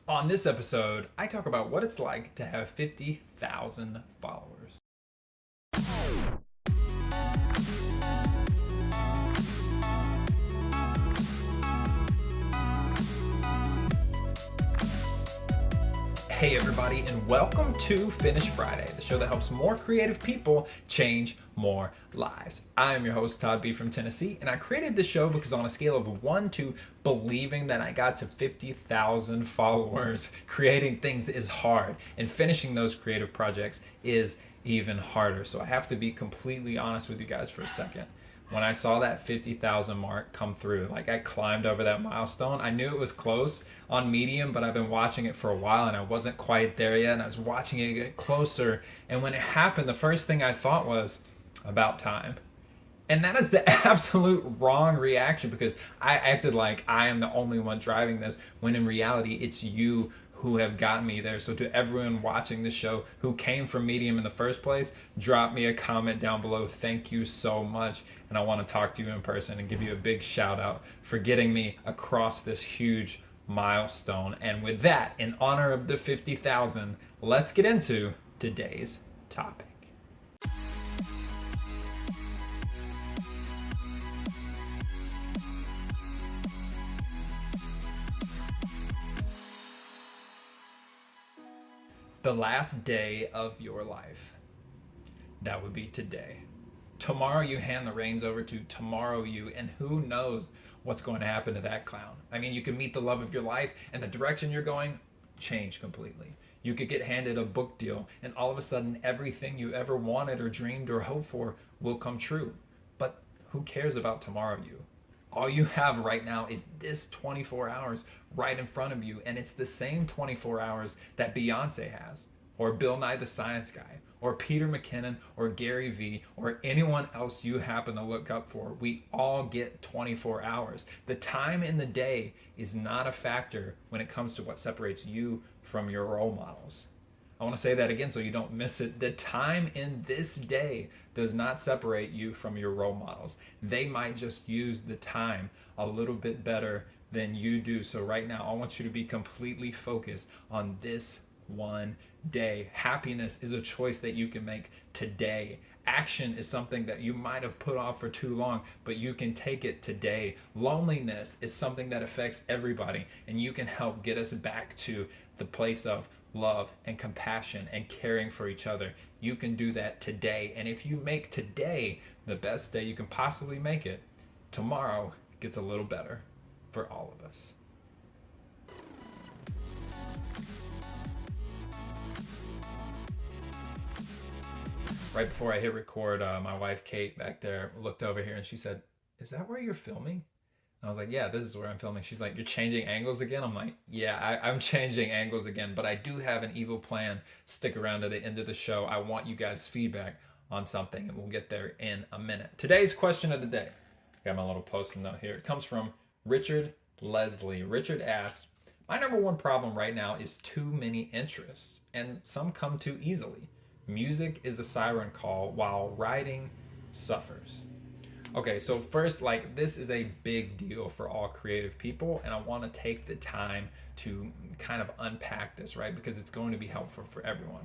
On this episode, I talk about what it's like to have 50,000 followers. Hey everybody, and welcome to Finish Friday, the show that helps more creative people change more lives. I am your host, Todd B from Tennessee, and I created this show because on a scale of 1 to believing that I got to 50,000 followers, creating things is hard, and finishing those creative projects is even harder. So I have to be completely honest with you guys for a second. When I saw that 50,000 mark come through, like I climbed over that milestone. I knew it was close on Medium, but I've been watching it for a while and I wasn't quite there yet. And I was watching it get closer. And when it happened, the first thing I thought was about time. And that is the absolute wrong reaction because I acted like I am the only one driving this when in reality it's you who have gotten me there. So to everyone watching this show who came from Medium in the first place, drop me a comment down below. Thank you so much. And I want to talk to you in person and give you a big shout out for getting me across this huge milestone. And with that, in honor of the 50,000, let's get into today's topic. The last day of your life. That would be today. Tomorrow you hand the reins over to tomorrow you, and who knows what's going to happen to that clown. I mean, you can meet the love of your life and the direction you're going change completely. You could get handed a book deal and all of a sudden everything you ever wanted or dreamed or hoped for will come true. But who cares about tomorrow you? All you have right now is this 24 hours right in front of you, and it's the same 24 hours that Beyonce has, or Bill Nye the Science Guy, or Peter McKinnon, or Gary Vee, or anyone else you happen to look up for. We all get 24 hours. The time in the day is not a factor when it comes to what separates you from your role models. I want to say that again so you don't miss it. The time in this day does not separate you from your role models. They might just use the time a little bit better than you do. So right now, I want you to be completely focused on this one day. Happiness is a choice that you can make today. Action is something that you might have put off for too long, but you can take it today. Loneliness is something that affects everybody, and you can help get us back to the place of love and compassion and caring for each other. You can do that today. And if you make today the best day you can possibly make it, tomorrow gets a little better for all of us. Right before I hit record, my wife Kate back there looked over here and she said, "Is that where you're filming?" I was like, "Yeah, this is where I'm filming." She's like, "You're changing angles again?" I'm like, "Yeah, I'm changing angles again, but I do have an evil plan. Stick around to the end of the show. I want you guys' feedback on something, and we'll get there in a minute." Today's question of the day. Got my little post-it note here. It comes from Richard Leslie. Richard asks, "My number one problem right now is too many interests, and some come too easily. Music is a siren call while writing suffers." Okay, so first, like, this is a big deal for all creative people, and I want to take the time to kind of unpack this, right? Because it's going to be helpful for everyone.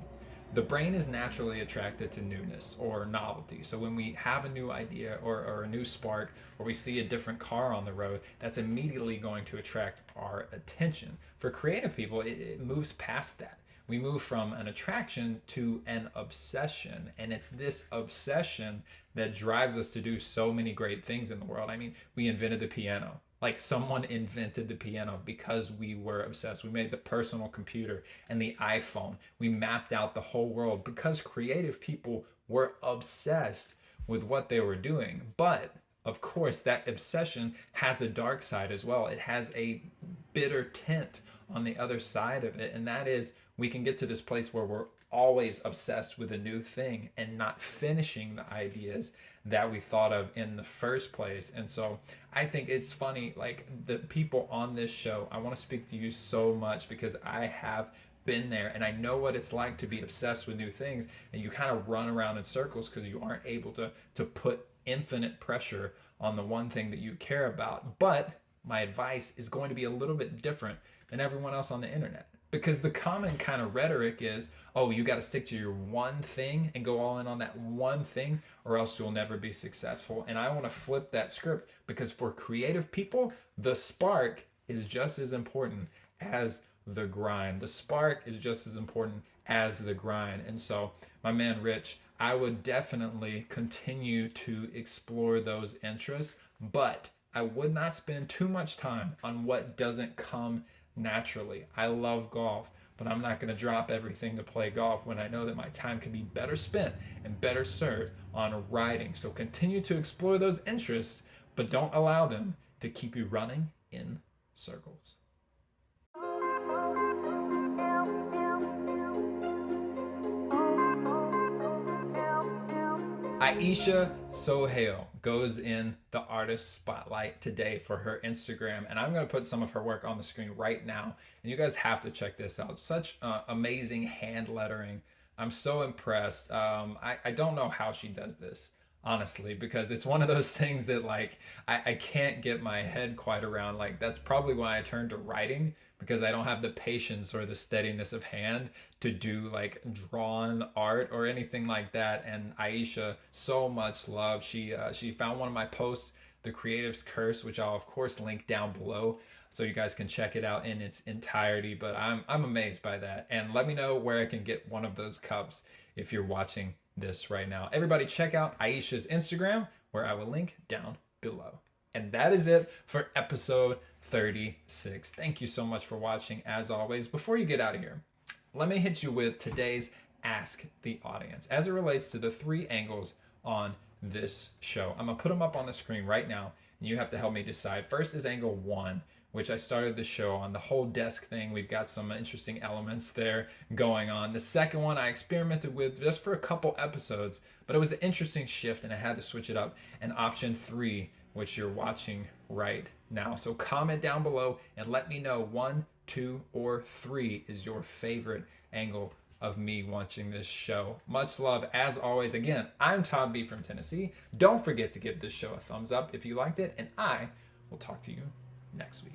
The brain is naturally attracted to newness or novelty. So when we have a new idea or a new spark, or we see a different car on the road, that's immediately going to attract our attention. For creative people, it moves past that. We move from an attraction to an obsession, and it's this obsession that drives us to do so many great things in the world. I mean, we invented the piano. Like, someone invented the piano because we were obsessed. We made the personal computer and the iPhone. We mapped out the whole world because creative people were obsessed with what they were doing. But of course, that obsession has a dark side as well. It has a bitter tint on the other side of it, and that is we can get to this place where we're always obsessed with a new thing and not finishing the ideas that we thought of in the first place. And so I think it's funny, like, the people on this show, I want to speak to you so much because I have been there and I know what it's like to be obsessed with new things, and you kind of run around in circles because you aren't able to put infinite pressure on the one thing that you care about. But my advice is going to be a little bit different than everyone else on the internet. Because the common kind of rhetoric is, oh, you got to stick to your one thing and go all in on that one thing, or else you'll never be successful. And I want to flip that script, because for creative people, the spark is just as important as the grind. The spark is just as important as the grind. And so, my man Rich, I would definitely continue to explore those interests, but I would not spend too much time on what doesn't come naturally. I love golf, but I'm not going to drop everything to play golf when I know that my time can be better spent and better served on writing. So continue to explore those interests, but don't allow them to keep you running in circles. Aeysha Sohail goes in the artist spotlight today for her Instagram, and I'm going to put some of her work on the screen right now, and you guys have to check this out. Such amazing hand lettering. I'm so impressed. I don't know how she does this, honestly, because it's one of those things that like I can't get my head quite around. Like, that's probably why I turned to writing, because I don't have the patience or the steadiness of hand to do like drawn art or anything like that. And Aeysha, so much love. She found one of my posts, The Creative's Curse, which I'll of course link down below so you guys can check it out in its entirety. But I'm amazed by that. And let me know where I can get one of those cups if you're watching this right now. Everybody check out Aeysha's Instagram, where I will link down below. And that is it for episode 36. Thank you so much for watching, as always. Before you get out of here, let me hit you with today's Ask the Audience as it relates to the 3 angles on this show. I'm going to put them up on the screen right now, and you have to help me decide. First is angle 1, which I started the show on, the whole desk thing. We've got some interesting elements there going on. The second one I experimented with just for a couple episodes, but it was an interesting shift and I had to switch it up. And option 3, which you're watching right now. So comment down below and let me know 1, 2, or 3 is your favorite angle of me watching this show. Much love as always. Again, I'm Todd B from Tennessee. Don't forget to give this show a thumbs up if you liked it, and I will talk to you next week.